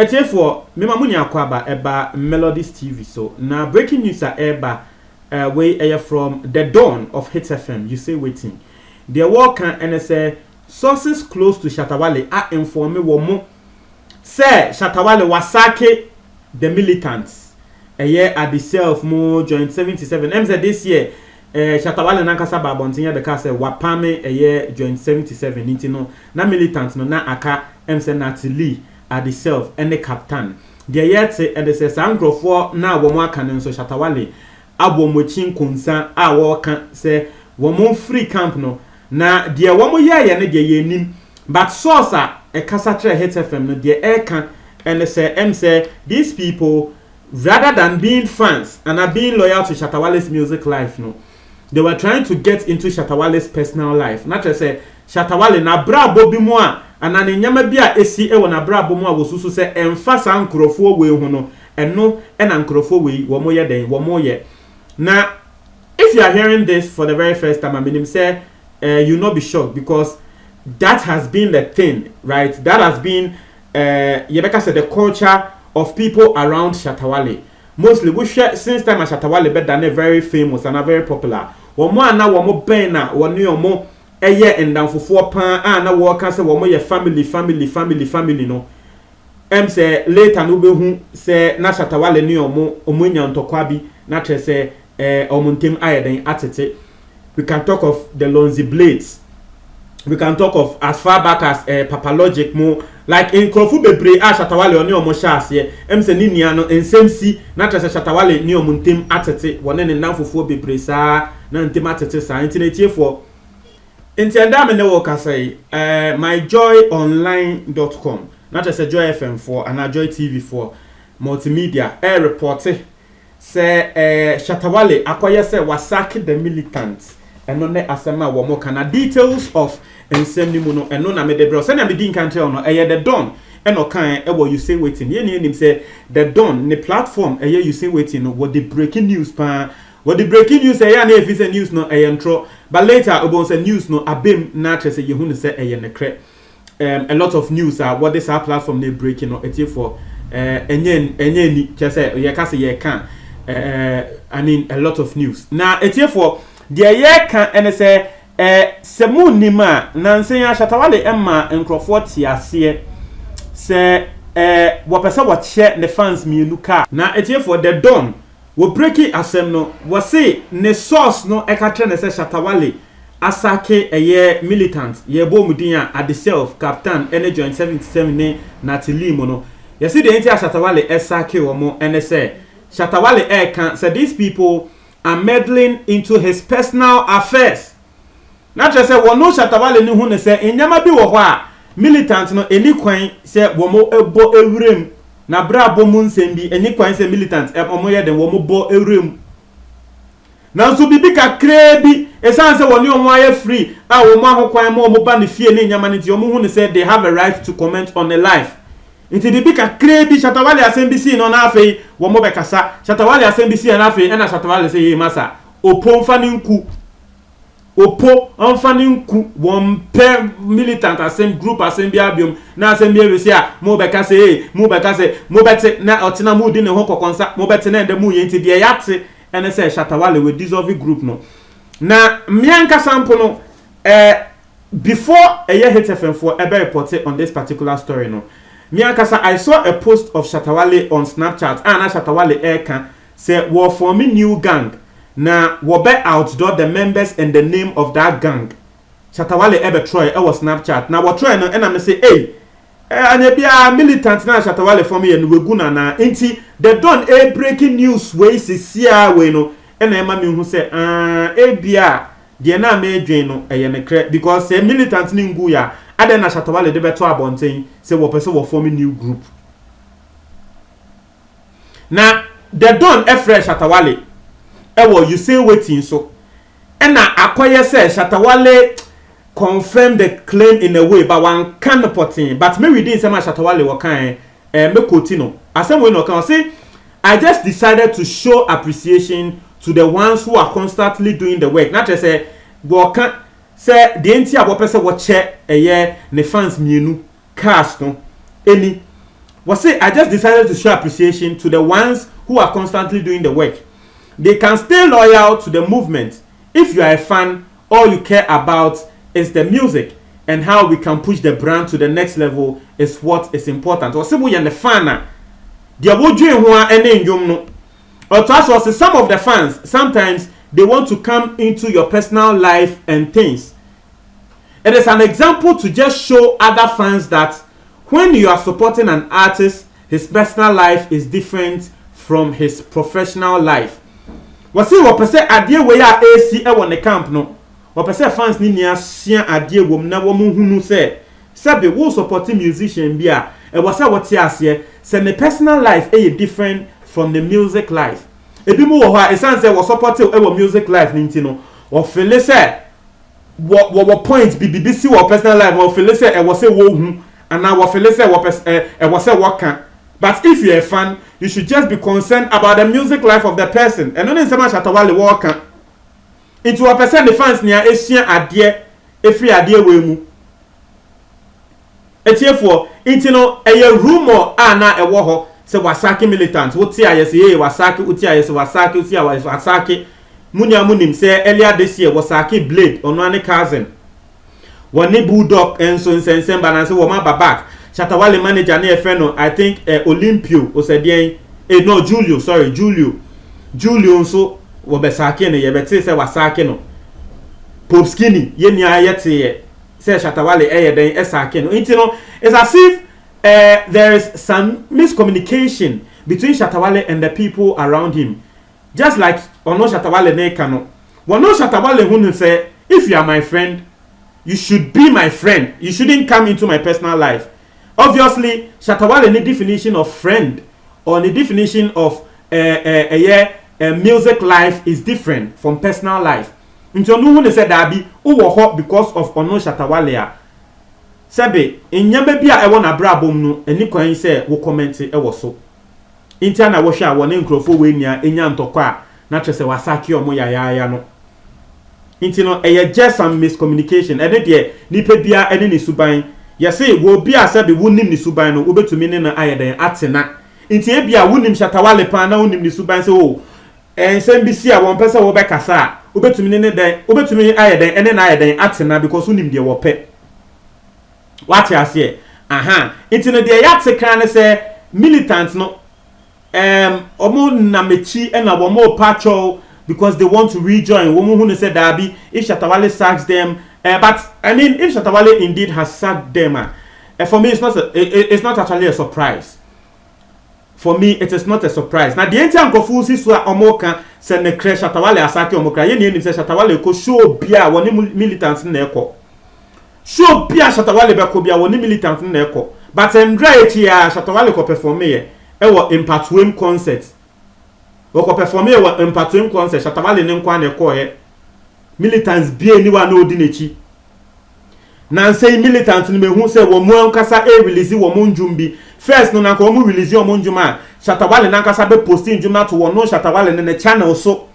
for Mima Munya Kwaba eba Melodies TV. So now breaking news are eba way from the dawn of Hits FM. You say waiting. The work and say sources close to Shatawale are informed womo say Shatawale wasake the militants a year at the self mo joint 77. Said this year Shatawale nankasa babontinya the say wapame a year joint 77 intino na militants no na aka said natili at the self and the captain. The yet say and they say sangrofo na womo aka nso Shatawale abomochin kunsa a wo kan say womo free camp no na dia womo ye ne dia yenim but source a kasa tre Hits FM no dia e kan and say these people rather than being fans and are being loyal to Shatawale's music life no they were trying to get into Shatawale's personal life. Not just say Shatawale na brabo bi mo a anane nyama bi a esi e wona brabo mo a wosusu se emfa san krofo we hu no eno e na krofo we wo mo ye den wo mo ye. Now if you are hearing this for the very first time, I mean say you not be shocked because that has been the thing, right? That has been Yebeka said the culture of people around Shatawale. Mostly we share since time Shatawale better than very famous and very popular. Womo na womo ben na woni omo eye endamfofo pan na wo ka se womo ye family no. Say later no be hu say na Shatawale ni omo nya ntokwa bi na tre say omuntem ayeden atete. We can talk of the Lonzy Blades. We can talk of as far back as Papa Logic mo like in Krofu bebre Shatawale oni omo shaase say ni nia no ensemsi na tre say Shatawale ni omuntem atete wone ne namfofo bebre sa na ntem atete sa internet for intenda me ne wo ka say myjoyonline.com na tre say Joy FM for and Joy TV for multimedia report say Shatawale akoye say wasake the militants eno ne asema wo mo kana details of ensem ni mu no eno na me de bro say na me din kan tell no the Dawn eno kan you say waiting ye nim say the Dawn ne platform you say waiting no what the breaking news pa what the breaking news na if it's a news no intro but later about say news no abem na tre say ye hu ne say ne kre a lot of news are what this our platform they breaking no etie for enye ni che say ye ka say ye kan I mean a lot of news now etie for the year can and say semu nima na nsen ya Shatawale emma nkrofo tiase say wopese wo che ne fans mienu ka na etie for the Dawn wo breaki asem no wo say ne source no e ka tre ne say Shatawale asake eye militant ye bo mudin at the self captain ene joint 77 ne natili mo no ye see the enti Shatawale esake wo mo ene say Shatawale can say these people are meddling into his personal affairs. Not just say no Shatawale ni hu ne say enyama bi wo ho a militant no eni kwan say wo mo ebo ewrem na brabo mu nsem bi eni kwan say militant omo ye den wo mo bo ewrem na so bibi kakra bi esan say woni omo aye free a wo mo ahokwan mo ba ne fie ne enyama ne ti omo hu ne say they have a right to comment on a life. Inti bibi kakra bi Shatawale asembisi no na afei wo mo bekasa Shatawale asembisi na afei na Shatawale say ye masa opo mfani nku opo mfani nku won pe militant asem group asem bia biom na asem bia wesi a mo bekasa mo bete na otina mu di ne ho kokonsa mo bete na ndemu ye inti de yate ene say Shatawale we dissolve group no na mianka sample no before a year Hits FM for ever reported on this particular story no Miankasa, I saw a post of Shatawale on Snapchat. And Shatawale can say, "We're forming new gang. Now, we'll be outdoor the members and the name of that gang." Shatawale ever try. I was Snapchat. Now, we're trying, and I'm say, "Hey, and you be a militant now, Shatawale for me, and we gonna na." Inti they done a breaking news way see we no. And I'm who say, bia, the na me join no, because say militant ni nguya. Adena Shatawale de beto abonten say wo pese wo form new group. Na the Dawn fresh Shatawale you say waiting so. And na akoye say Shatawale confirm the claim in a way but one can potin but me we didn't say Shatawale wo kan me kotino. Asem we no kan say I just decided to show appreciation to the ones who are constantly doing the work. Not just say wo kan say the enti abopese wo che ne fans mienu cast no eni Was say I just decided to show appreciation to the ones who are constantly doing the work. They can stay loyal to the movement if you are a fan. All you care about is the music, and how we can push the brand to the next level is what is important. Was say we are the fan. They are doing one and no. Or to us, some of the fans sometimes they want to come into your personal life and things. It is an example to just show other fans that when you are supporting an artist, his personal life is different from his professional life. Wasi wopese adie we ya AC e won the camp no. Wopese fans ni nia sia adie wom na wo hunu se sabe wo supporting musician bia e wasa wote ase se ne personal life e different from the music life. Ebi mu wo ha esan se wo support e wo music life ni nti no wo feel se wo point bibi si wo personal life wo feel se e wo se wo hu ana wo feel se wo se wo kan. But if you're a fan, you should just be concerned about the music life of the person. And only so much Shatta Wale walk into a person the fans near Asian adie every adie we mu. Etiefo intino a rumor ana e wo ho se Wasake militant. Wuti ayese ye Wasake uti ayese Wasake uti ayese Wasake. Munim say earlier this year Wasake Blade ono ane cousin. Wani Bulldog enso nsensen balance wo ma back. Shatta Wale manager na efeno I think Olympio o said no Julio nso wo besake ne ye bete se Wasake no Pop Skinny ye ni ayete ye se Shatta Wale den esake no nti no it's as if there is some miscommunication between Shatta Wale and the people around him, just like ono Shatta Wale ne kano wono Shatta Wale hunu say if you are my friend you should be my friend, you shouldn't come into my personal life. Obviously, Shatta Wale ni definition of friend or the definition of music life is different from personal life. Nti onu hu ne said dabi wo ho because of ono Shatta Wale a sebe enyama bia e wona brabom no eni kwan se wo comment e wo so. Nti na wo hwe a wo ne nkrofo we nia enya ntokwa a na twese Wasake omo ya no. Nti no just some miscommunication. Ene de nipa bia ene ne suban. Yesi wo bia sabe wonim ni suban no obetumi ne na ayeden atena. Nti e bia wonim Shatta Wale pa na wonim ni suban se o ensem bi si a won pese wo bekasa obetumi ne den obetumi ayeden ene na ayeden atena because wonim de wo pe. What you say? Aha. Nti no de yate kan ne se militant no omo na mechi e na wo mo patrol because they want to rejoin. Woman who said Dabi, if Shatta Wale sacks them, but I mean, if Shatta Wale indeed has sacked them, for me, it's not actually a surprise. For me, it is not a surprise. Now, the entire confusion is where Omoka said the crash Shatta Wale asaki Omoka. You need to say Shatta Wale ko show bia one militants in neko. Show bia Shatta Wale beko bia one militants in neko. But Andre here Shatta Wale ko perform here. Ewo Impatwem concert. Woko perform here wa Impatwem concert. Shatta Wale ne nkwa neko he. Militants bia ni wa no di nechi. Na say militants ni mehu say wo mu ankasa release wo mu njumbi. First no na ko mu release wo mu njuma. Shatta Wale na ankasa be posting njuma to wo no Shatta Wale ne channel so.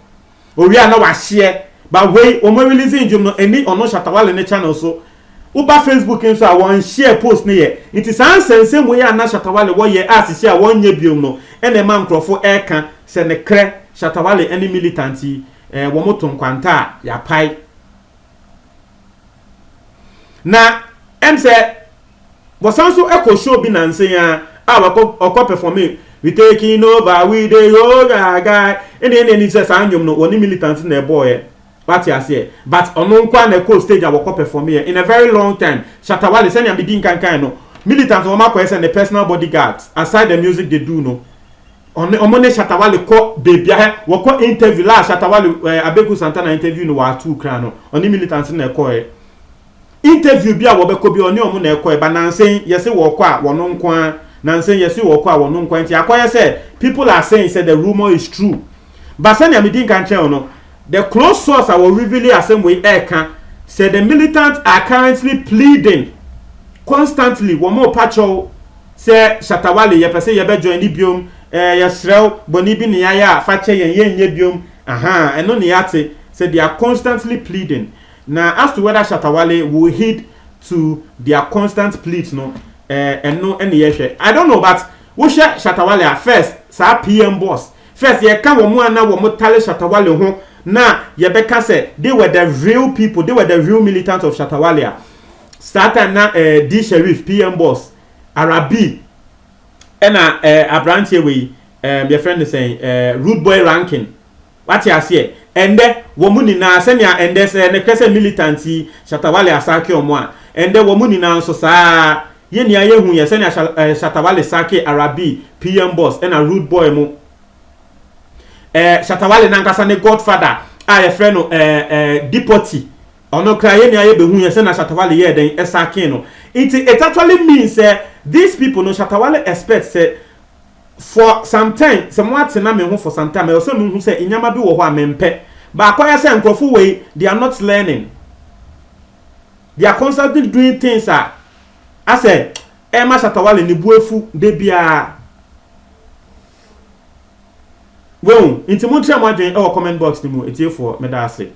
Owi ana wa share. But wey o mu release njum no eni ono Shatta Wale ne channel so. Uba Facebook nso a won share post ne ye. It is answer wey ana Shatta Wale wo ye as share won nye biom no. Ene ma nkrofo eka se ne kre Shatta Wale eni militanti wo moton kwanta ya pai. Na say wasanso eko show bi na nsen ya wako perform we taking over we dey yoga guy ene say sanjum no woni militant na boy what you say but ono nkwa na eko stage wako perform here in a very long time. Shatta Wale send am din kan no militant wo makwa say the personal bodyguards aside the music they do no omo ne Shatta Wale ko baby wako interview la Shatta Wale Abeku Santana interview no wa two kra no oni militant na eko interview bia wo beko bi oni omo na eko ba nansen yesi wo ko a wono nko a nansen yesi wo ko a wono nko anti akoye say people are saying say the rumor is true but say na medin kan che no the close source are revealing assembly eka say the militants are currently pleading constantly wo mo patrol say Shatta Wale ye pese ye be join ni biom yesrew boni bi ne ya fa che yen ye biom aha eno ne yate say they are constantly pleading. Now, as to whether Shatta Wale will heed to their constant pleas, no, and no any issue, I don't know, but wo hwe Shatawale a first sa PM boss first ye ka wo mu ana wo mo tale Shatawale ho na ye beka say they were the real people, they were the real militants of Shatawale. Started na D Sheriff PM boss Arabi ena Abranche we your friend is saying Rude Boy Ranking what you say and then woman na senya and then say ne kese militancy Shatawale asake omo and then woman na so sa ye ni aye hu ye senya Shatawale sake Arabi PM boss ena Rude Boy mo Shatawale na nkasa ne godfather your friend no Dipoti ono kra ye ni aye be hu ye senya Shatawale ye den esake no it actually means these people no Shatawale expect say for some time somewhat na me hu for some time I also me hu say inyama bi wo ho amempe ba akoya say nkrofo we they are not learning, they are constantly doing things I say Emma Shatawale ni buefu de bia well inti mo try mo adwen e comment box ni mu etie for me da ase.